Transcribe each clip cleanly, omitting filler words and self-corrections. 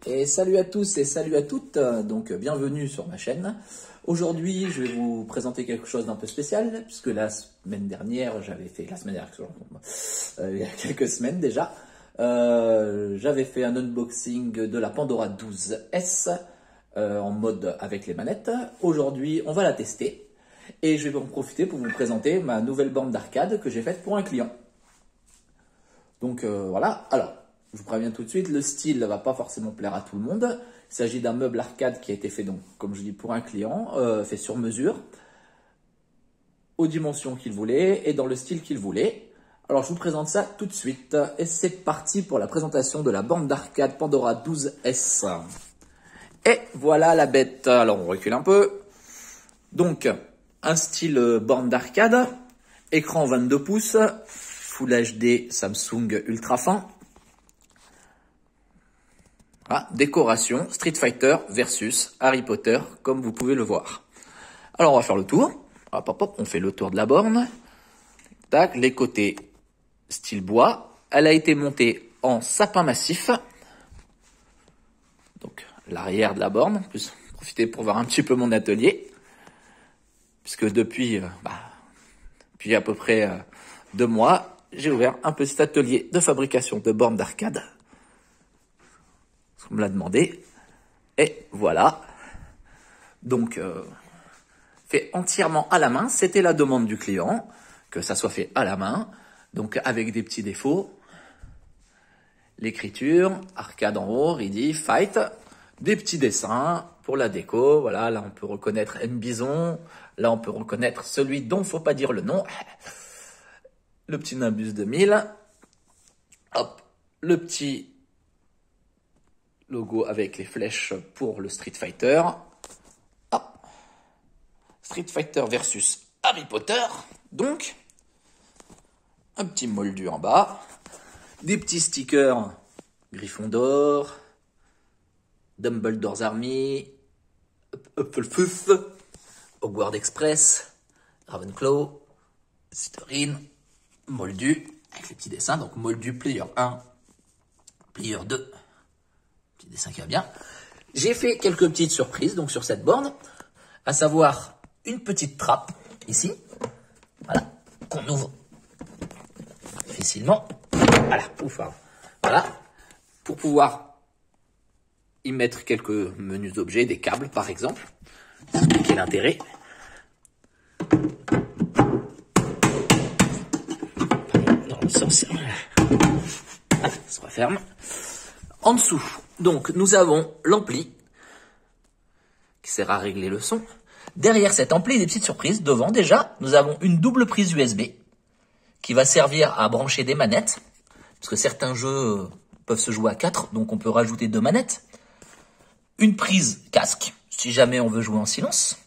Et salut à tous et salut à toutes, donc bienvenue sur ma chaîne. Aujourd'hui, je vais vous présenter quelque chose d'un peu spécial, puisque la semaine dernière, il y a quelques semaines déjà, j'avais fait un unboxing de la Pandora 12S en mode avec les manettes. Aujourd'hui, on va la tester et je vais en profiter pour vous présenter ma nouvelle borne d'arcade que j'ai faite pour un client. Donc voilà, alors je vous préviens tout de suite, le style ne va pas forcément plaire à tout le monde. Il s'agit d'un meuble arcade qui a été fait, donc, comme je dis, pour un client, fait sur mesure, aux dimensions qu'il voulait et dans le style qu'il voulait. Alors je vous présente ça tout de suite et c'est parti pour la présentation de la borne d'arcade Pandora 12S. Et voilà la bête. Alors on recule un peu. Donc un style borne d'arcade, écran 22 pouces, Full HD Samsung ultra fin. Ah, décoration Street Fighter versus Harry Potter, comme vous pouvez le voir. Alors on va faire le tour. Hop, hop, hop, on fait le tour de la borne. Tac, les côtés style bois. Elle a été montée en sapin massif. Donc l'arrière de la borne. En plus, profitez pour voir un petit peu mon atelier. Puisque depuis à peu près 2 mois, j'ai ouvert un petit atelier de fabrication de bornes d'arcade. On me l'a demandé. Et voilà. Donc, fait entièrement à la main. C'était la demande du client, que ça soit fait à la main. Donc, avec des petits défauts. L'écriture, arcade en haut, ready, fight. Des petits dessins pour la déco. Voilà, là, on peut reconnaître M. Bison. Là, on peut reconnaître celui dont il ne faut pas dire le nom. Le petit Nimbus 2000. Hop, le petit logo avec les flèches pour le Street Fighter. Hop. Street Fighter versus Harry Potter. Donc, un petit moldu en bas. Des petits stickers Gryffondor, Dumbledore's Army, Hufflepuff, Hogwarts Express, Ravenclaw, Slytherin, moldu avec les petits dessins. Donc, moldu player 1, player 2. Petit dessin qui va bien. J'ai fait quelques petites surprises donc sur cette borne, à savoir une petite trappe ici, voilà, qu'on ouvre facilement, voilà, pour pouvoir y mettre quelques menus objets, des câbles par exemple. Quel intérêt? Dans le sens, voilà, ça referme. En dessous, donc, nous avons l'ampli qui sert à régler le son. Derrière cet ampli, des petites surprises. Devant, déjà, nous avons une double prise USB qui va servir à brancher des manettes. Parce que certains jeux peuvent se jouer à 4, donc on peut rajouter 2 manettes. Une prise casque, si jamais on veut jouer en silence.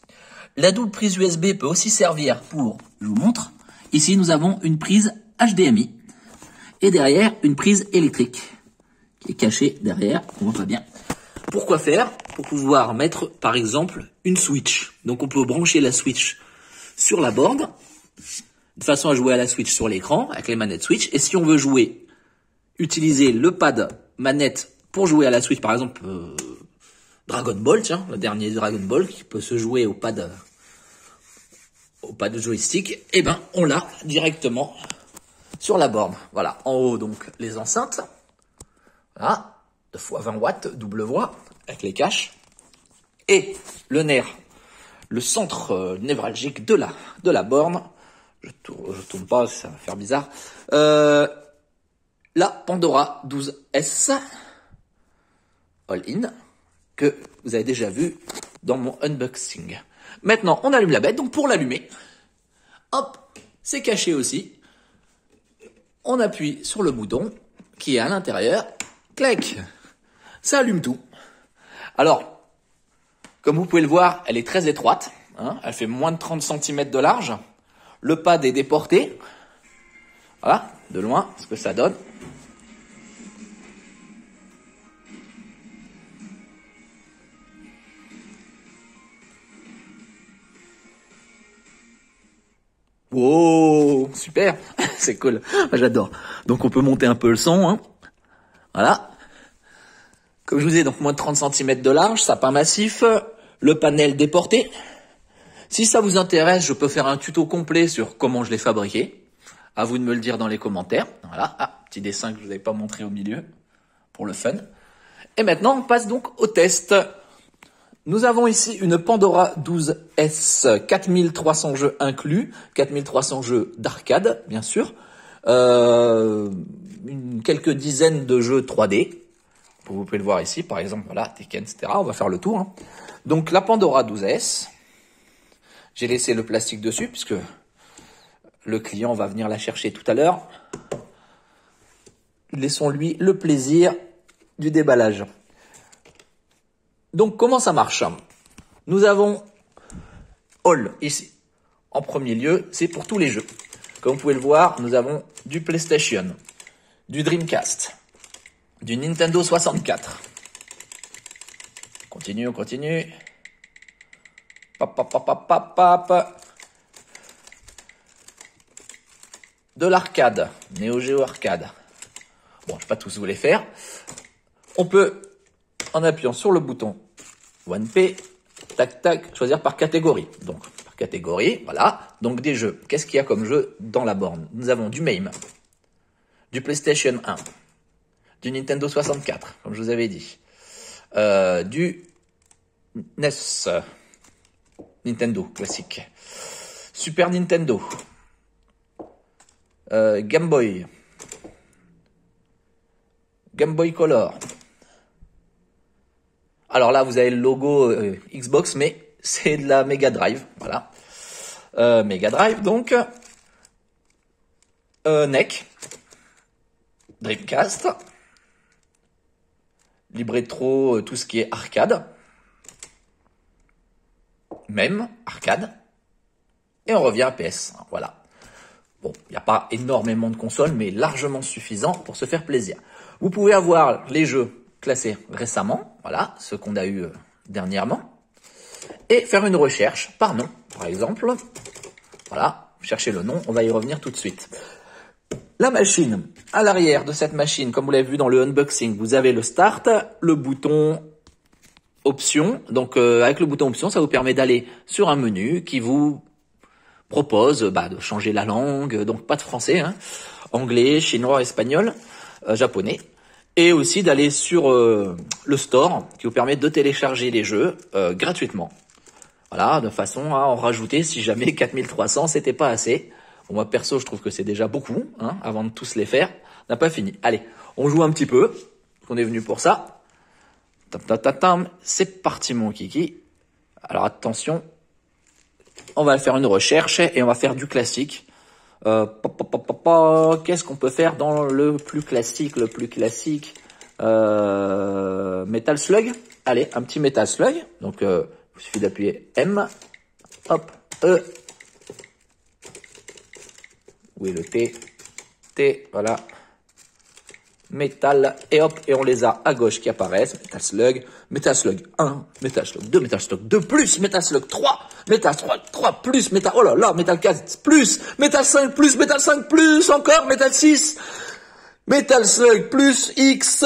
La double prise USB peut aussi servir pour, je vous montre, ici nous avons une prise HDMI. Et derrière, une prise électrique qui est caché derrière, on voit pas bien. Pourquoi faire? Pour pouvoir mettre, par exemple, une Switch. Donc on peut brancher la Switch sur la borne, de façon à jouer à la Switch sur l'écran, avec les manettes Switch. Et si on veut jouer, utiliser le pad manette pour jouer à la Switch, par exemple, Dragon Ball, tiens, le dernier Dragon Ball, qui peut se jouer au pad joystick, et ben, on l'a directement sur la borne. Voilà, en haut, donc, les enceintes. Voilà, 2 x 20 watts, double voix, avec les caches. Et le nerf, le centre névralgique de la borne. Je tourne pas, ça va faire bizarre. La Pandora 12S All-in, que vous avez déjà vu dans mon unboxing. Maintenant, on allume la bête. Donc pour l'allumer, hop, c'est caché aussi. On appuie sur le bouton qui est à l'intérieur. Clac, ça allume tout. Alors, comme vous pouvez le voir, elle est très étroite. Hein, elle fait moins de 30 cm de large. Le pad est déporté. Voilà, de loin, ce que ça donne. Wow, super, c'est cool, j'adore. Donc on peut monter un peu le son, hein. Voilà. Comme je vous ai donc moins de 30 cm de large, sapin massif, le panel déporté. Si ça vous intéresse, je peux faire un tuto complet sur comment je l'ai fabriqué. À vous de me le dire dans les commentaires. Voilà, petit dessin que je vous avais pas montré au milieu, pour le fun. Et maintenant, on passe donc au test. Nous avons ici une Pandora 12S, 4300 jeux inclus, 4300 jeux d'arcade, bien sûr, quelques dizaines de jeux 3D. Vous pouvez le voir ici, par exemple, voilà, Tekken, etc. On va faire le tour. Hein. Donc, la Pandora 12S. J'ai laissé le plastique dessus, puisque le client va venir la chercher tout à l'heure. Laissons-lui le plaisir du déballage. Donc, comment ça marche? Nous avons All, ici. En premier lieu, c'est pour tous les jeux. Comme vous pouvez le voir, nous avons du PlayStation, du Dreamcast, du Nintendo 64. On continue. De l'arcade, Neo Geo Arcade. Bon, je ne vais pas tous vous les faire. On peut, en appuyant sur le bouton 1P, tac, tac, choisir par catégorie. Donc, par catégorie, voilà. Donc, des jeux. Qu'est-ce qu'il y a comme jeu dans la borne? Nous avons du MAME, du PlayStation 1, du Nintendo 64, comme je vous avais dit, du NES, Nintendo classique, Super Nintendo, Game Boy Color. Alors là, vous avez le logo Xbox, mais c'est de la Mega Drive, voilà. Mega Drive, donc, NEC, Dreamcast, Libretro, tout ce qui est arcade, même arcade, et on revient à PS, voilà. Bon, il n'y a pas énormément de consoles, mais largement suffisant pour se faire plaisir. Vous pouvez avoir les jeux classés récemment, voilà, ceux qu'on a eu dernièrement, et faire une recherche par nom, par exemple. Voilà, cherchez le nom, on va y revenir tout de suite. La machine, à l'arrière de cette machine, comme vous l'avez vu dans le unboxing, vous avez le Start, le bouton Option. Donc avec le bouton Option, ça vous permet d'aller sur un menu qui vous propose de changer la langue, donc pas de français, hein, anglais, chinois, espagnol, japonais, et aussi d'aller sur le store qui vous permet de télécharger les jeux gratuitement. Voilà, de façon à en rajouter si jamais 4300 c'était pas assez. Bon, moi perso, je trouve que c'est déjà beaucoup, hein, avant de tous les faire. On n'a pas fini. Allez, on joue un petit peu. On est venu pour ça. C'est parti mon kiki. Alors attention, on va faire une recherche et on va faire du classique. Qu'est-ce qu'on peut faire dans le plus classique, Metal Slug. Allez, un petit Metal Slug. Donc il suffit d'appuyer M. Hop, E. Où est le T? T, voilà. Metal, et hop, et on les a à gauche qui apparaissent. Metal Slug 1, Metal Slug 2, Metal Slug 2 plus, Metal Slug 3, Metal Slug 3 plus, oh là là, Metal 4 plus, Metal 5 plus, Metal 5 plus, encore, Metal 6, Metal Slug plus, X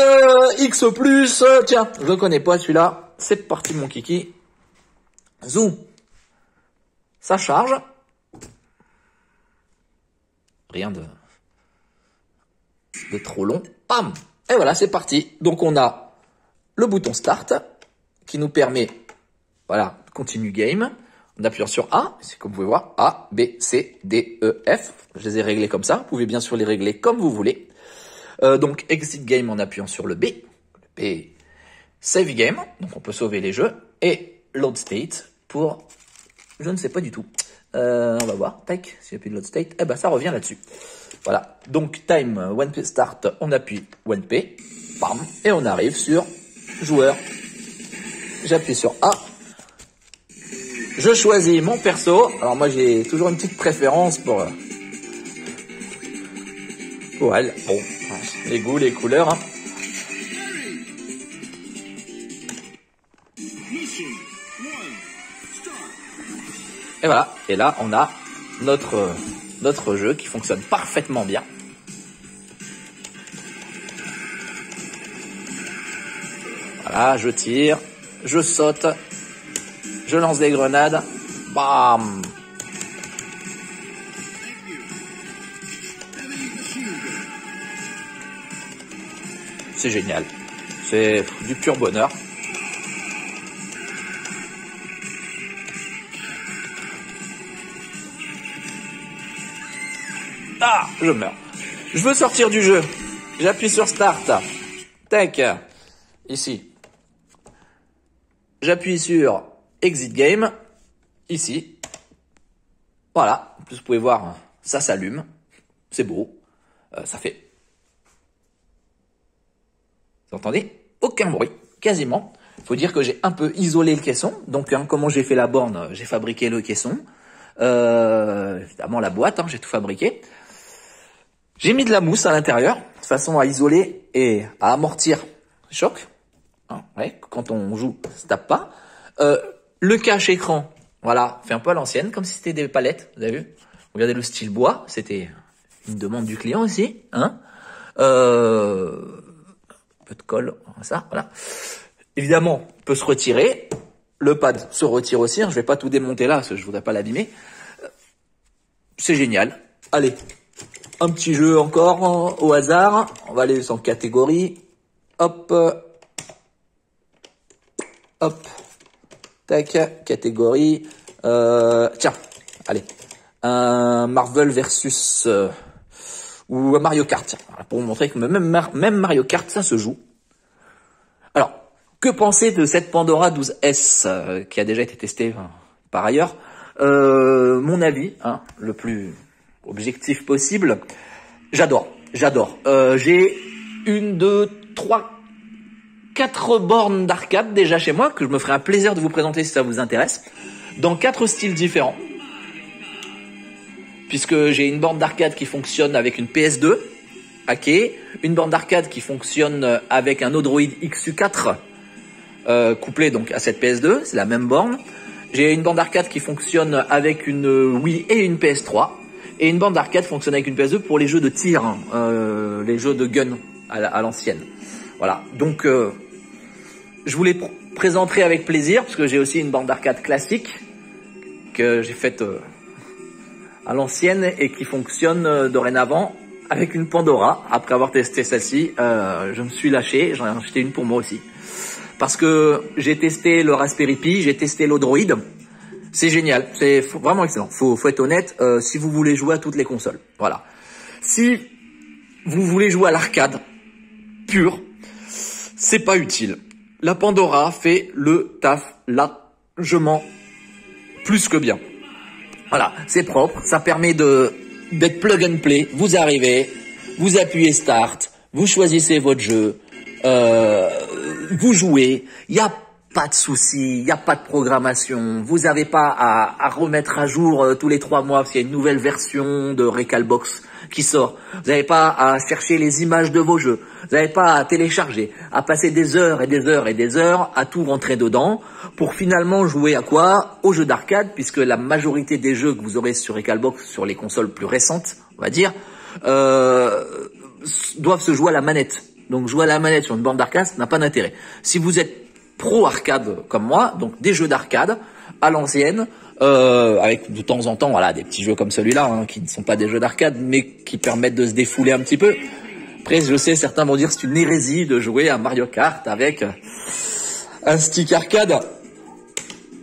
plus, tiens, je le connais pas celui-là. C'est parti mon kiki. Zoom. Ça charge. Rien de trop long. Bam! Et voilà, c'est parti. Donc on a le bouton Start qui nous permet, voilà, Continue Game. En appuyant sur A, c'est comme vous pouvez voir, A, B, C, D, E, F. Je les ai réglés comme ça. Vous pouvez bien sûr les régler comme vous voulez. Donc Exit Game en appuyant sur le B. Save Game, donc on peut sauver les jeux. Et Load State pour, je ne sais pas du tout. On va voir, tac, si j'appuie Load State, eh ben ça revient là-dessus. Voilà, donc Time 1P Start, on appuie 1P, bam, et on arrive sur Joueur. J'appuie sur A. Je choisis mon perso. Alors moi j'ai toujours une petite préférence pour elle. Bon, les goûts, les couleurs. Hein. Et voilà, et là on a notre jeu qui fonctionne parfaitement bien. Voilà, je tire, je saute, je lance des grenades. Bam! C'est génial. C'est du pur bonheur. Ah, je meurs. Je veux sortir du jeu. J'appuie sur Start. Tac. Ici. J'appuie sur Exit Game. Ici. Voilà. En plus, vous pouvez voir, ça s'allume. C'est beau. Ça fait... Vous entendez? Aucun bruit. Quasiment. Il faut dire que j'ai un peu isolé le caisson. Donc, comment j'ai fait la borne? J'ai fabriqué le caisson. Évidemment, la boîte, j'ai tout fabriqué. J'ai mis de la mousse à l'intérieur, de façon à isoler et à amortir le choc. Ouais, quand on joue, ça se tape pas. Le cache-écran, voilà, fait un peu à l'ancienne, comme si c'était des palettes, vous avez vu? Regardez le style bois, c'était une demande du client aussi. Un peu de colle, ça, voilà. Évidemment, peut se retirer. Le pad se retire aussi, je vais pas tout démonter là, parce que je voudrais pas l'abîmer. C'est génial. Allez. Un petit jeu encore au hasard. On va aller en catégorie. Hop. Hop. Tac. Catégorie. Tiens. Allez. Un Marvel versus ou un Mario Kart. Voilà, pour vous montrer que même Mario Kart, ça se joue. Alors, que penser de cette Pandora 12S qui a déjà été testée par ailleurs? Mon avis, le plus objectif possible, j'adore. J'ai 1, 2, 3, 4 bornes d'arcade déjà chez moi que je me ferai un plaisir de vous présenter si ça vous intéresse, dans 4 styles différents. Puisque j'ai une borne d'arcade qui fonctionne avec une PS2 hackée, une borne d'arcade qui fonctionne avec un Odroid XU4 couplé donc à cette PS2, c'est la même borne. J'ai une borne d'arcade qui fonctionne avec une Wii et une PS3. Et une borne d'arcade fonctionne avec une PS2 pour les jeux de tir, les jeux de gun à l'ancienne. Voilà, donc je vous les présenterai avec plaisir, parce que j'ai aussi une borne d'arcade classique que j'ai faite à l'ancienne et qui fonctionne dorénavant avec une Pandora. Après avoir testé celle-ci, je me suis lâché, j'en ai acheté une pour moi aussi. Parce que j'ai testé le Raspberry Pi, j'ai testé l'Odroid. C'est génial, c'est vraiment excellent. Faut être honnête, si vous voulez jouer à toutes les consoles. Voilà. Si vous voulez jouer à l'arcade pur, c'est pas utile. La Pandora fait le taf largement plus que bien. Voilà, c'est propre, ça permet d'être plug and play. Vous arrivez, vous appuyez Start, vous choisissez votre jeu, vous jouez, il n'y a pas de souci, il n'y a pas de programmation, vous n'avez pas à remettre à jour tous les 3 mois parce qu'il y a une nouvelle version de Recalbox qui sort. Vous n'avez pas à chercher les images de vos jeux, vous n'avez pas à télécharger, à passer des heures et des heures et des heures à tout rentrer dedans pour finalement jouer à quoi? Aux jeux d'arcade, puisque la majorité des jeux que vous aurez sur Recalbox, sur les consoles plus récentes, on va dire, doivent se jouer à la manette. Donc jouer à la manette sur une borne d'arcade, ça n'a pas d'intérêt. Si vous êtes pro arcade comme moi, donc des jeux d'arcade à l'ancienne, avec de temps en temps voilà des petits jeux comme celui-là qui ne sont pas des jeux d'arcade mais qui permettent de se défouler un petit peu. Après je sais certains vont dire c'est une hérésie de jouer à Mario Kart avec un stick arcade.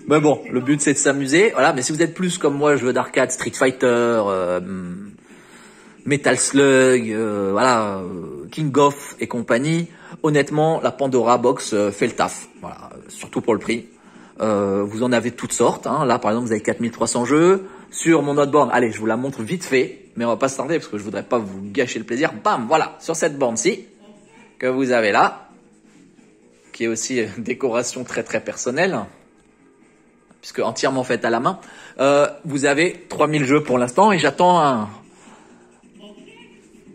Mais bon, le but c'est de s'amuser, voilà. Mais si vous êtes plus comme moi, jeux d'arcade, Street Fighter, Metal Slug, voilà, King of et compagnie. Honnêtement, la Pandora Box fait le taf. Voilà, surtout pour le prix. Vous en avez toutes sortes. Là, par exemple, vous avez 4300 jeux. Sur mon autre borne, allez, je vous la montre vite fait, mais on va pas se tarder parce que je voudrais pas vous gâcher le plaisir. Bam, voilà, sur cette borne-ci que vous avez là, qui est aussi une décoration très très personnelle, puisque entièrement faite à la main. Vous avez 3000 jeux pour l'instant et j'attends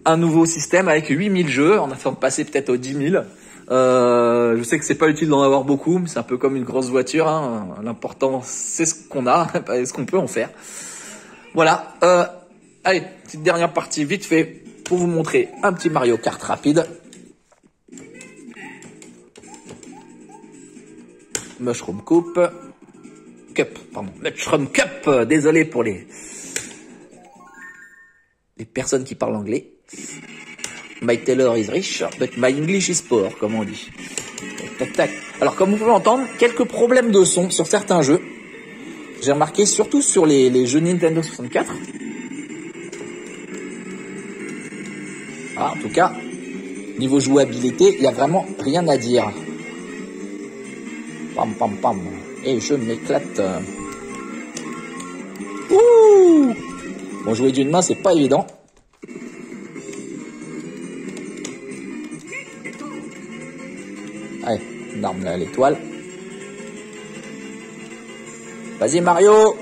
un nouveau système avec 8000 jeux, en attendant de passer peut-être aux 10 000. Je sais que c'est pas utile d'en avoir beaucoup, mais c'est un peu comme une grosse voiture. L'important, c'est ce qu'on a, et ce qu'on peut en faire. Voilà. Allez, petite dernière partie vite fait pour vous montrer un petit Mario Kart rapide. Mushroom Cup, pardon, Mushroom Cup, désolé pour les personnes qui parlent anglais. My Taylor is rich, but my English is poor, comme on dit. Tac, tac. Alors, comme vous pouvez entendre, quelques problèmes de son sur certains jeux. J'ai remarqué, surtout sur les jeux Nintendo 64. Ah, en tout cas, niveau jouabilité, il n'y a vraiment rien à dire. Pam, pam, pam. Et je m'éclate. Ouh! Bon, jouer d'une main, c'est pas évident. Allez, une arme à l'étoile. Vas-y Mario.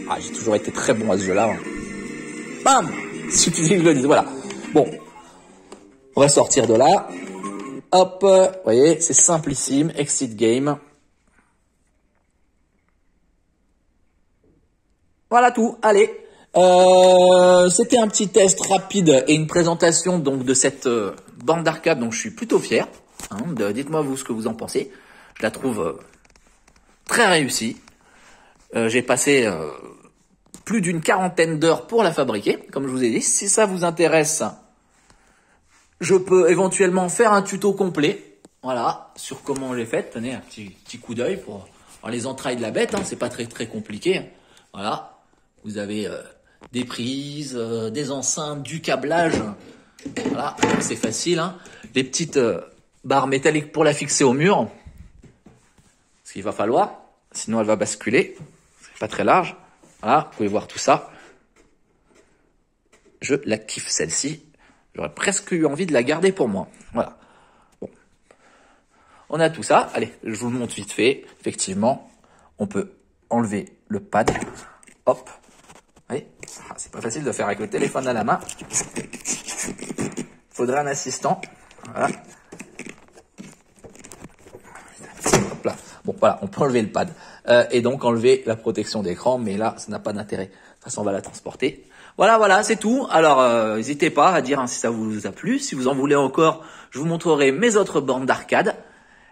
Ah, j'ai toujours été très bon à ce jeu-là. Bam! Suffisait que je le dise, voilà. Bon, on va sortir de là. Hop, vous voyez, c'est simplissime. Exit game. Voilà tout, allez. C'était un petit test rapide et une présentation donc de cette borne d'arcade dont je suis plutôt fier. Hein, dites-moi vous ce que vous en pensez. Je la trouve très réussie. J'ai passé plus d'une 40aine d'heures pour la fabriquer, comme je vous ai dit. Si ça vous intéresse, je peux éventuellement faire un tuto complet, voilà, sur comment j'ai fait. Tenez, un petit coup d'œil pour voir les entrailles de la bête, hein, c'est pas très compliqué. Voilà, vous avez des prises, des enceintes, du câblage. Voilà, c'est facile. Hein. Les petites barres métalliques pour la fixer au mur. Ce qu'il va falloir, sinon elle va basculer. C'est pas très large. Voilà, vous pouvez voir tout ça. Je la kiffe celle-ci. J'aurais presque eu envie de la garder pour moi. Voilà. Bon. On a tout ça. Allez, je vous le montre vite fait. Effectivement, on peut enlever le pad. Hop. Oui. Ah, c'est pas facile de faire avec le téléphone à la main. Faudrait un assistant. Voilà. Hop là. Bon, voilà, on peut enlever le pad. Et donc enlever la protection d'écran. Mais là, ça n'a pas d'intérêt. De toute façon, on va la transporter. Voilà, c'est tout. Alors, n'hésitez pas à dire si ça vous a plu. Si vous en voulez encore, je vous montrerai mes autres bornes d'arcade.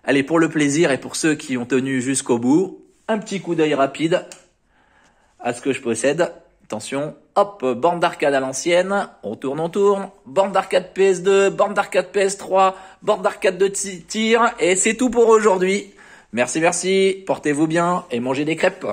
Allez, pour le plaisir et pour ceux qui ont tenu jusqu'au bout, un petit coup d'œil rapide à ce que je possède. Attention, hop, borne d'arcade à l'ancienne, on tourne, borne d'arcade PS2, borne d'arcade PS3, borne d'arcade de tir, et c'est tout pour aujourd'hui. Merci, portez-vous bien et mangez des crêpes.